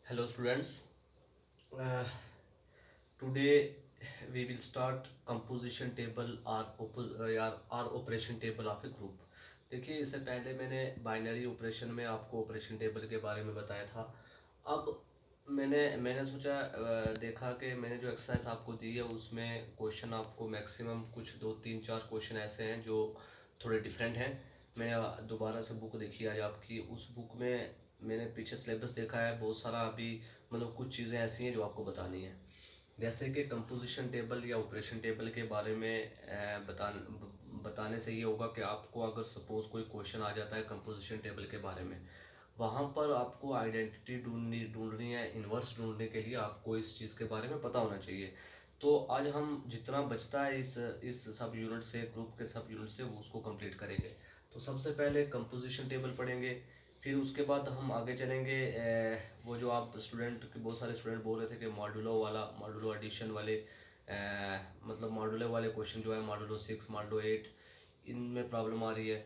Hello students. Uh, Today we will start composition table or operation table of a group. देखिए इससे पहले मैंने binary operation में आपको ऑपरेशन टेबल के बारे में बताया था। अब मैंने सोचा देखा कि मैंने जो एक्सरसाइज आपको दी है उसमें क्वेश्चन आपको मैक्सिमम कुछ 2 3 4 क्वेश्चन ऐसे हैं जो थोड़े डिफरेंट हैं। मैं दोबारा से बुक देखी आज आपकी, उस बुक में मैंने पीछे सिलेबस देखा है बहुत सारा। अभी मतलब कुछ चीज़ें ऐसी हैं जो आपको बतानी है, जैसे कि कंपोजिशन टेबल या ऑपरेशन टेबल के बारे में बताने से ये होगा कि आपको अगर सपोज कोई क्वेश्चन आ जाता है कंपोजिशन टेबल के बारे में, वहाँ पर आपको आइडेंटिटी ढूंढनी है, इन्वर्स ढूंढने के लिए आपको इस चीज़ के बारे में पता होना चाहिए। तो आज हम जितना बचता है इस सब यूनिट से, ग्रुप के सब यूनिट से, वो उसको कंप्लीट करेंगे। तो सबसे पहले कंपोजिशन टेबल पढ़ेंगे, फिर उसके बाद हम आगे चलेंगे। वो जो आप स्टूडेंट के बहुत सारे स्टूडेंट बोल रहे थे कि मॉडुलो एडिशन वाले मतलब मॉडुलो वाले क्वेश्चन जो है मॉडुलो 6 मॉडुलो 8 इनमें प्रॉब्लम आ रही है,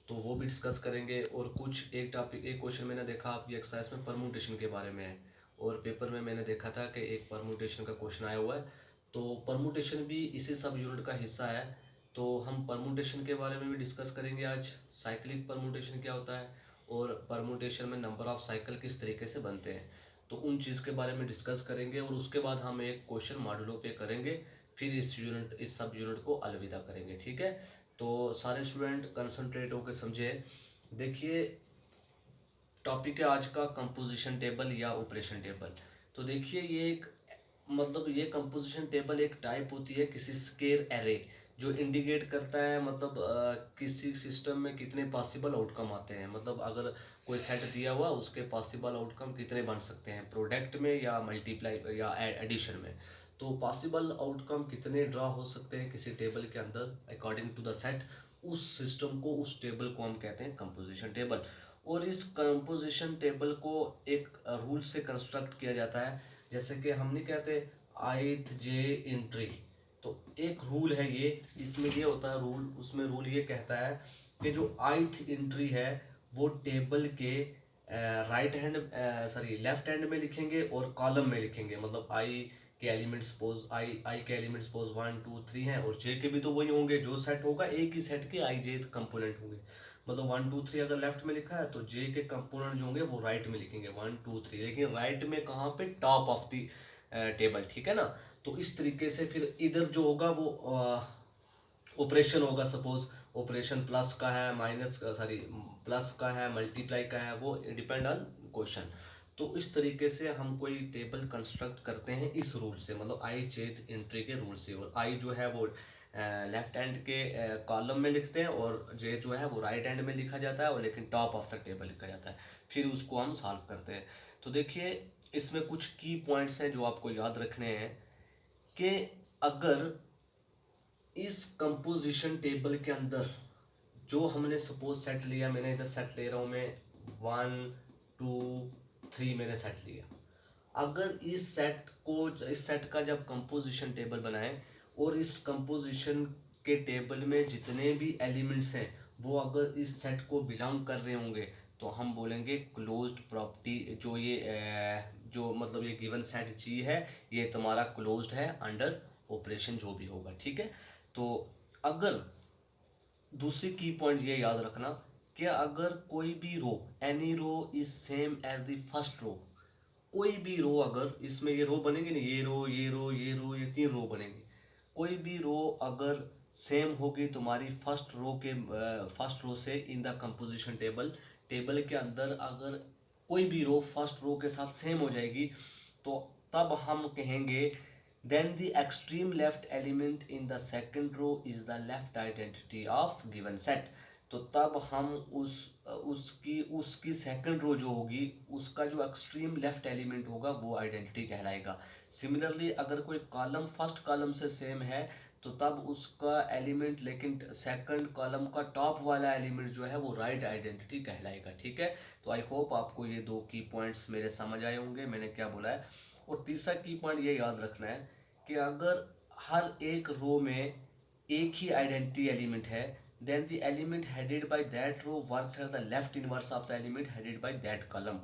तो वो भी डिस्कस करेंगे। और कुछ एक क्वेश्चन मैंने देखा आपकी एक्सरसाइज में परमुटेशन के बारे में है, और पेपर में मैंने देखा था कि एक परमुटेशन का क्वेश्चन आया हुआ है। तो परमुटेशन भी इसी सब यूनिट का हिस्सा है, तो हम परमुटेशन के बारे में भी डिस्कस करेंगे आज। साइक्लिक परमुटेशन क्या होता है, और परमुटेशन में नंबर ऑफ साइकिल किस तरीके से बनते हैं, तो उन चीज़ के बारे में डिस्कस करेंगे। और उसके बाद हम एक क्वेश्चन मॉड्यूलो पे करेंगे, फिर इस सब यूनिट को अलविदा करेंगे। ठीक है, तो सारे स्टूडेंट कंसंट्रेट होकर समझे। देखिए टॉपिक है आज का कंपोजिशन टेबल या ऑपरेशन टेबल। तो देखिए ये एक मतलब ये कंपोजिशन टेबल एक टाइप होती है किसी स्केर एरे, जो इंडिकेट करता है मतलब किसी सिस्टम में कितने पॉसिबल आउटकम आते हैं। मतलब अगर कोई सेट दिया हुआ उसके पॉसिबल आउटकम कितने बन सकते हैं प्रोडक्ट में या मल्टीप्लाई या एडिशन में। तो पॉसिबल आउटकम कितने ड्रा हो सकते हैं किसी टेबल के अंदर अकॉर्डिंग टू द सेट, उस सिस्टम को, उस टेबल को हम कहते हैं कंपोजिशन टेबल। और इस कंपोजिशन टेबल को एक रूल से कंस्ट्रक्ट किया जाता है, जैसे कि हम नहीं कहते आइथ जे एंट्री। तो एक रूल है ये, इसमें ये होता है रूल, उसमें रूल ये कहता है कि जो आइथ एंट्री है वो टेबल के right hand sorry left hand में लिखेंगे और कॉलम में लिखेंगे। मतलब आई के एलिमेंट सपोज आई के एलिमेंट सपोज 1 2 3 हैं, और जे के भी तो वही होंगे, जो सेट होगा एक ही सेट के आई जे कंपोनेंट होंगे। मतलब 1 2 3 अगर लेफ्ट में लिखा है तो जे के कंपोनेंट जो होंगे वो राइट में लिखेंगे 1 2 3, लेकिन राइट में कहाँ पे, टॉप ऑफ दी टेबल। ठीक है ना। तो इस तरीके से फिर इधर जो होगा वो ऑपरेशन होगा। सपोज ऑपरेशन प्लस का है, माइनस सॉरी प्लस का है, मल्टीप्लाई का है, वो डिपेंड ऑन क्वेश्चन। तो इस तरीके से हम कोई टेबल कंस्ट्रक्ट करते हैं इस रूल से, मतलब आई चेथ एंट्री के रूल से। और आई जो है वो लेफ्ट हैंड के कॉलम में लिखते हैं, और जे जो है वो राइट हैंड में लिखा जाता है, और लेकिन टॉप ऑफ द टेबल लिखा जाता है। फिर उसको हम सॉल्व करते हैं। तो देखिए इसमें कुछ की पॉइंट्स हैं जो आपको याद रखने हैं, कि अगर इस कंपोजिशन टेबल के अंदर जो हमने सपोज सेट लिया, मैंने इधर सेट ले रहा हूँ मैं 1 2 3 मैंने सेट लिया। अगर इस सेट का जब कंपोजिशन टेबल बनाए, और इस कंपोजिशन के टेबल में जितने भी एलिमेंट्स हैं वो अगर इस सेट को बिलोंग कर रहे होंगे, तो हम बोलेंगे क्लोज्ड प्रॉपर्टी। जो ये जो मतलब ये गिवन सेट जी है ये तुम्हारा क्लोज्ड है अंडर ऑपरेशन जो भी होगा। ठीक है। तो अगर दूसरी की पॉइंट ये याद रखना कि अगर कोई भी row, any row is same as the first row, कोई भी रो अगर इसमें ये रो बनेगी नहीं, ये रो ये रो ये रो ये 3 रो बनेगी, कोई भी रो अगर सेम होगी तुम्हारी फर्स्ट रो से in the composition table, table के अंदर अगर कोई भी रो फर्स्ट रो के साथ सेम हो जाएगी, तो तब हम कहेंगे then the extreme left element in the second row is the left identity of given set। तो तब हम उसकी उसकी सेकंड रो जो होगी उसका जो एक्सट्रीम लेफ्ट एलिमेंट होगा वो आइडेंटिटी कहलाएगा। सिमिलरली अगर कोई कॉलम फर्स्ट कॉलम से सेम है, तो तब उसका एलिमेंट, लेकिन सेकंड कॉलम का टॉप वाला एलिमेंट जो है वो राइट आइडेंटिटी कहलाएगा। ठीक है। तो आई होप आपको ये 2 की पॉइंट्स मेरे समझ आए होंगे मैंने क्या बोला है। और तीसरा की पॉइंट ये याद रखना है कि अगर हर एक रो में एक ही आइडेंटिटी एलिमेंट है, then the element headed by that row works as the left inverse of the element headed by that column.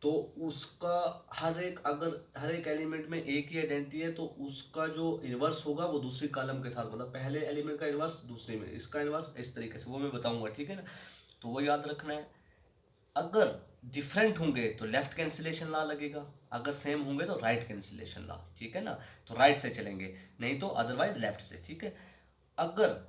तो उसका हर एक एलिमेंट में एक ही आइडेंटिटी है, तो उसका जो इन्वर्स होगा वो दूसरी कॉलम के साथ, मतलब पहले एलिमेंट का इन्वर्स दूसरे में, इसका इन्वर्स इस तरीके से, वो मैं बताऊंगा, ठीक है ना। तो वो याद रखना है। अगर डिफरेंट होंगे तो लेफ्ट कैंसिलेशन लॉ लगेगा, अगर सेम होंगे तो राइट कैंसिलेशन लॉ, ठीक है ना। तो राइट से चलेंगे, नहीं तो अदरवाइज लेफ्ट से, ठीक है। अगर,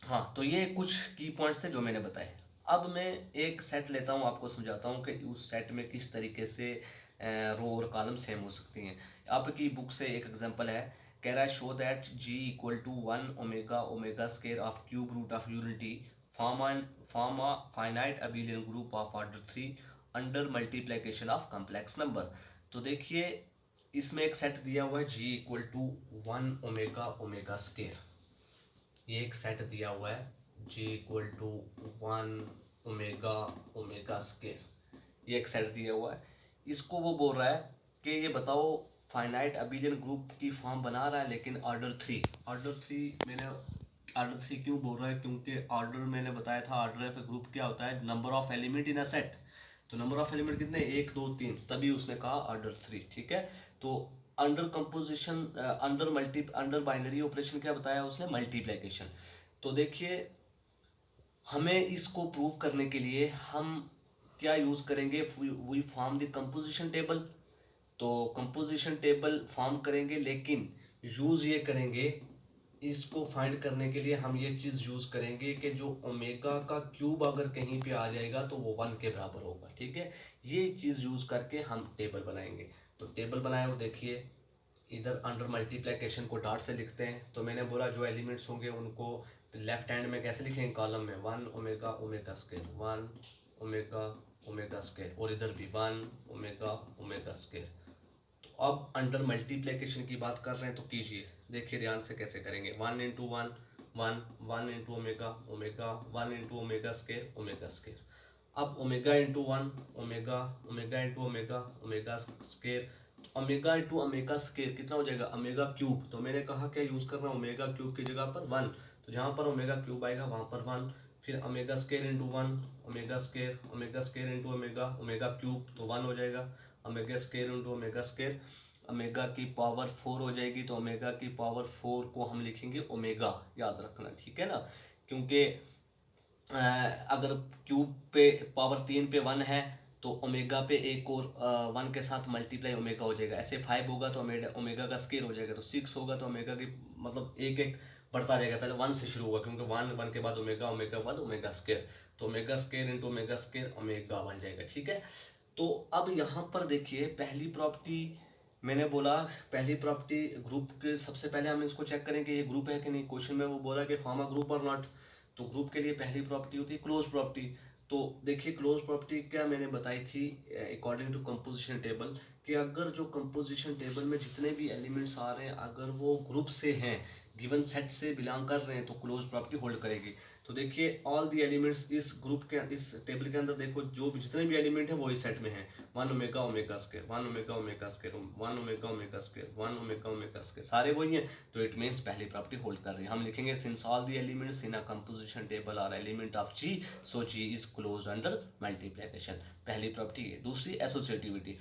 हाँ, तो ये कुछ की पॉइंट्स थे जो मैंने बताए। अब मैं एक सेट लेता हूँ, आपको समझाता हूँ कि उस सेट में किस तरीके से रो और कॉलम सेम हो सकती हैं। आपकी बुक से एक एग्जांपल है, कह रहा है show that G equal to 1 omega square of cube root of unity form a finite abelian group of order 3 under multiplication of complex number. तो देखिए, इसमें एक सेट दिया हुआ है G equal to 1 omega square, ये एक सेट दिया हुआ है G equal to 1 omega square, ये एक सेट दिया हुआ है। इसको वो बोल रहा है कि ये बताओ फाइनाइट अबेलियन ग्रुप की फॉर्म बना रहा है, लेकिन ऑर्डर थ्री क्यों बोल रहा है, क्योंकि ऑर्डर मैंने बताया था, ऑर्डर ऑफ ए ग्रुप क्या होता है, number of element in a set. तो नंबर ऑफ एलिमेंट कितने, 1 2 3, तभी उसने कहा ऑर्डर 3, ठीक है। तो under composition, under binary operation क्या बताया उसने, मल्टीप्लिकेशन। तो देखिए, हमें इसको प्रूव करने के लिए हम क्या यूज करेंगे, we form the composition table. तो कंपोजिशन टेबल फॉर्म करेंगे, लेकिन यूज ये करेंगे, इसको फाइंड करने के लिए हम ये चीज यूज करेंगे कि जो ओमेगा का क्यूब अगर कहीं पे आ जाएगा तो वो 1 के बराबर होगा, ठीक है। ये चीज यूज करके हम टेबल बनाएंगे। तो टेबल बनाए वो देखिए, इधर अंडर मल्टीप्लिकेशन को डॉट से लिखते हैं। तो मैंने बोला जो एलिमेंट्स होंगे उनको लेफ्ट हैंड में कैसे लिखेंगे, कॉलम में 1 ओमेगा स्केयर, 1 ओमेगा और इधर भी 1 ओमेगा। तो अब अंडर मल्टीप्लिकेशन की बात कर रहे हैं तो कीजिए, देखिए ध्यान से कैसे करेंगे, 1 into 1 1, 1 into omega, 1 into omega square. अब omega into 1 omega, omega into omega square. Omega into omega square कितना हो जाएगा, ओमेगा क्यूब। तो मैंने कहा क्या यूज करना, ओमेगा क्यूब की जगह पर 1, तो जहाँ पर ओमेगा क्यूब आएगा वहाँ पर 1। फिर omega square into 1 omega square into omega cube, तो 1 हो जाएगा। Omega square into omega square, omega की पावर 4 हो जाएगी, तो ओमेगा की पावर 4 को हम लिखेंगे ओमेगा, याद रखना, ठीक है ना। क्योंकि अगर क्यूब पे पावर 3 पे 1 है तो ओमेगा पे एक और 1 के साथ मल्टीप्लाई ओमेगा हो जाएगा। ऐसे 5 होगा तो ओमेगा का स्केयर हो जाएगा, तो 6 होगा तो ओमेगा की मतलब एक एक बढ़ता जाएगा, पहले 1 से शुरू होगा, क्योंकि 1 के बाद ओमेगा, ओमेगा के बाद ओमेगा स्केयर। तो omega square into omega square omega बन जाएगा, ठीक है। तो अब यहाँ पर देखिए, पहली प्रॉपर्टी मैंने बोला, पहली प्रॉपर्टी ग्रुप के, सबसे पहले हम इसको चेक करेंगे ये ग्रुप है कि नहीं। क्वेश्चन में वो बोला कि फॉर्म अ ग्रुप और नॉट। तो ग्रुप के लिए पहली प्रॉपर्टी होती है क्लोज प्रॉपर्टी। तो देखिए क्लोज प्रॉपर्टी क्या मैंने बताई थी, अकॉर्डिंग टू कंपोजिशन टेबल, कि अगर जो कंपोजिशन टेबल में जितने भी एलिमेंट्स आ रहे हैं अगर वो ग्रुप से हैं, गिवन सेट से बिलोंग कर रहे हैं, तो क्लोज प्रॉपर्टी होल्ड करेगी। तो देखिए ऑल दी एलिमेंट्स इस ग्रुप के, इस टेबल के अंदर देखो, जो भी जितने भी एलिमेंट है वो इस सेट में है। 1 omega square, 1 omega square, 1 omega square, 1 omega सारे वही हैं। तो इट मीन्स पहली प्रॉपर्टी होल्ड कर रही है। हम लिखेंगे since all the elements in a composition table are element of G, so G is closed under multiplication. पहली प्रॉपर्टी है। दूसरी एसोसिएटिविटी।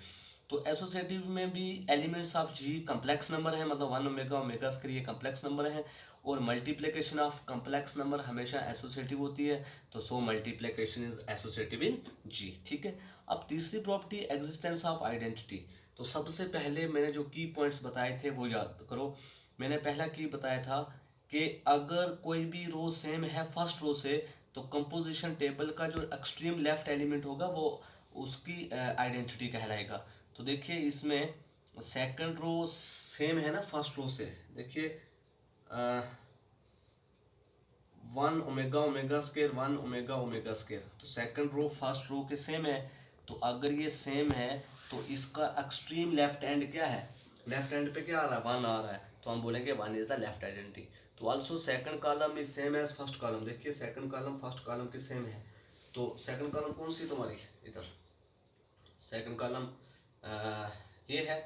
तो एसोसिएटिव में भी elements of G complex number है, मतलब 1 ओमेगा के लिए कम्प्लेक्स नंबर है, और मल्टीप्लिकेशन ऑफ कम्प्लेक्स नंबर हमेशा एसोसिएटिव होती है। तो सो मल्टीप्लिकेशन इज एसोसिएटिव इन जी, ठीक है। अब तीसरी प्रॉपर्टी एग्जिस्टेंस ऑफ आइडेंटिटी। तो सबसे पहले मैंने जो की पॉइंट्स बताए थे वो याद करो। मैंने पहला की बताया था कि अगर कोई भी रो सेम है फर्स्ट रो से, तो कंपोजिशन टेबल का जो एक्सट्रीम लेफ्ट एलिमेंट होगा वो उसकी आइडेंटिटी कहलाएगा। तो देखिए इसमें सेकंड रो सेम है ना फर्स्ट रो से, देखिए 1 ओमेगा स्केयर, 1 ओमेगा तो सेकंड रो फर्स्ट रो के सेम है। तो अगर ये सेम है तो इसका एक्सट्रीम लेफ्ट एंड क्या है, लेफ्ट एंड पे क्या आ रहा है, 1 आ रहा है, तो हम बोलेंगे 1 इज द लेफ्ट आइडेंटिटी। तो also second column is same as first column. देखिए सेकंड कॉलम फर्स्ट कॉलम के सेम है। तो सेकंड कॉलम कौन सी तुम्हारी, इधर सेकंड कॉलम ये है,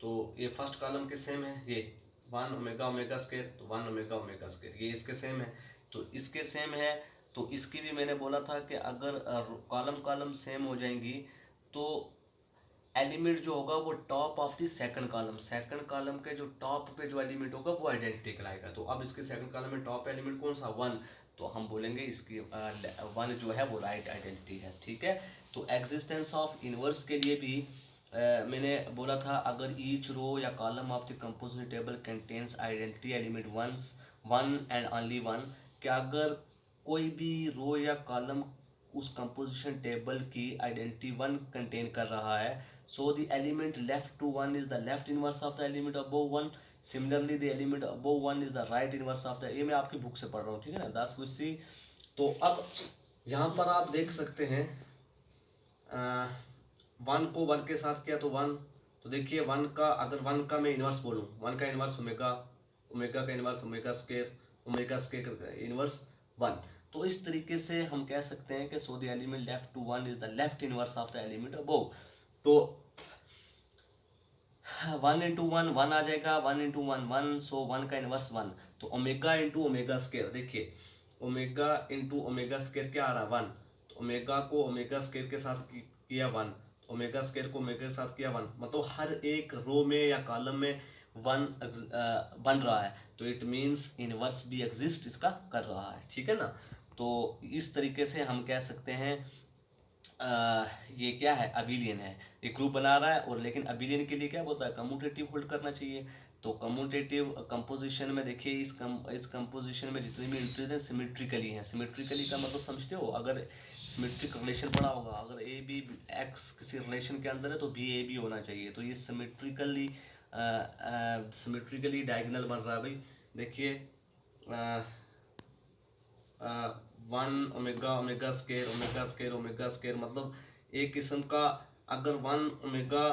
तो ये फर्स्ट कॉलम के सेम है, ये 1 ओमेगा स्केयर, तो 1 ओमेगा ये इसके सेम है। तो इसके सेम है, तो इसकी भी मैंने बोला था कि अगर कॉलम कॉलम सेम हो जाएंगी तो एलिमेंट जो होगा वो top of the second column के जो टॉप पे जो एलिमेंट होगा वो आइडेंटिटी कहलाएगा। तो अब इसके सेकंड कॉलम में टॉप एलिमेंट कौन सा, 1, तो हम बोलेंगे इसकी 1 जो है वो राइट आइडेंटिटी है, ठीक है। तो एग्जिस्टेंस ऑफ इनवर्स के लिए भी मैंने बोला था, अगर ईच रो या column of the composition table contains identity element one and only one, क्या अगर कोई भी रो या कॉलम उस कंपोजिशन टेबल की आइडेंटिटी 1 कंटेन कर रहा है, so the element left to 1 is the left inverse of the element above 1, similarly the element above 1 is the right inverse of the, ये मैं आपकी बुक से पढ़ रहा हूँ, ठीक है ना, 10 कुछ सी। तो अब यहाँ पर आप देख सकते हैं 1 को 1 के साथ किया तो 1, तो देखिए 1 का, अगर 1 का मैं इनवर्स बोलूँ, 1 का इनवर्स ओमेगा, ओमेगा का इनवर्स ओमेगा स्क्वायर का इनवर्स 1। तो इस तरीके से हम कह सकते हैं कि so the element left to 1 is the left inverse of the element above. तो 1 इंटू 1 1 आ जाएगा, 1 इंटू 1 1, सो 1 का इनवर्स 1। तो ओमेगा इंटू ओमेगा स्क्वायर, देखिए ओमेगा इंटू ओमेगा स्क्वायर क्या आ रहा है, 1। तो ओमेगा को ओमेगा स्क्वायर के साथ किया 1, ओमेगा स्क्वायर को ओमेगा के साथ किया 1, मतलब हर एक रो में या कॉलम में 1 बन रहा है, तो इट मीन्स इनवर्स भी एग्जिस्ट इसका कर रहा है, ठीक है ना। तो इस तरीके से हम कह सकते हैं ये क्या है, अबिलियन है, एक ग्रुप बना रहा है। और लेकिन अबिलियन के लिए क्या होता है, कम्यूटेटिव होल्ड करना चाहिए। तो कम्यूटेटिव कंपोजिशन में देखिए, इस कंपोजिशन में जितनी भी एंट्रीज हैं सिमेट्रिकली हैं। सिमेट्रिकली का मतलब समझते हो, अगर सिमेट्रिक रिलेशन पड़ा होगा, अगर ए बी एक्स किसी रिलेशन के अंदर है तो बी ए बी होना चाहिए। तो ये सिमेट्रिकली डायगोनल बन रहा है भाई। देखिए 1 omega omega square omega square मतलब एक किस्म का, अगर 1 ओमेगा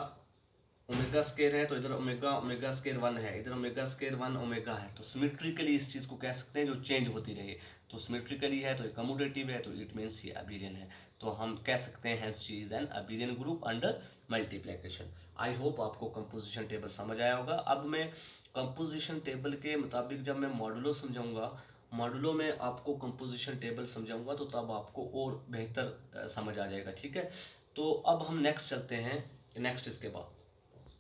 ओमेगा स्केयर है तो इधर ओमेगा ओमेगा स्केयर 1 है, इधर ओमेगा स्केयर 1 ओमेगा है। तो सिमेट्रिकली इस चीज़ को कह सकते हैं जो चेंज होती रहे। तो सिमेट्रिकली है तो ये कम्यूटेटिव है, तो इट मीन्स ये अबिलियन है। तो हम कह सकते हैं hence she is an abelian group under multiplication. I hope आपको कंपोजिशन टेबल समझ आया होगा। अब मैं कंपोजिशन टेबल के मुताबिक जब मैं मॉडुलो समझाऊंगा, मॉडुलो में आपको कंपोजिशन टेबल समझाऊंगा, तो तब आपको और बेहतर समझ आ जाएगा, ठीक है। तो अब हम नेक्स्ट चलते हैं, नेक्स्ट इसके बाद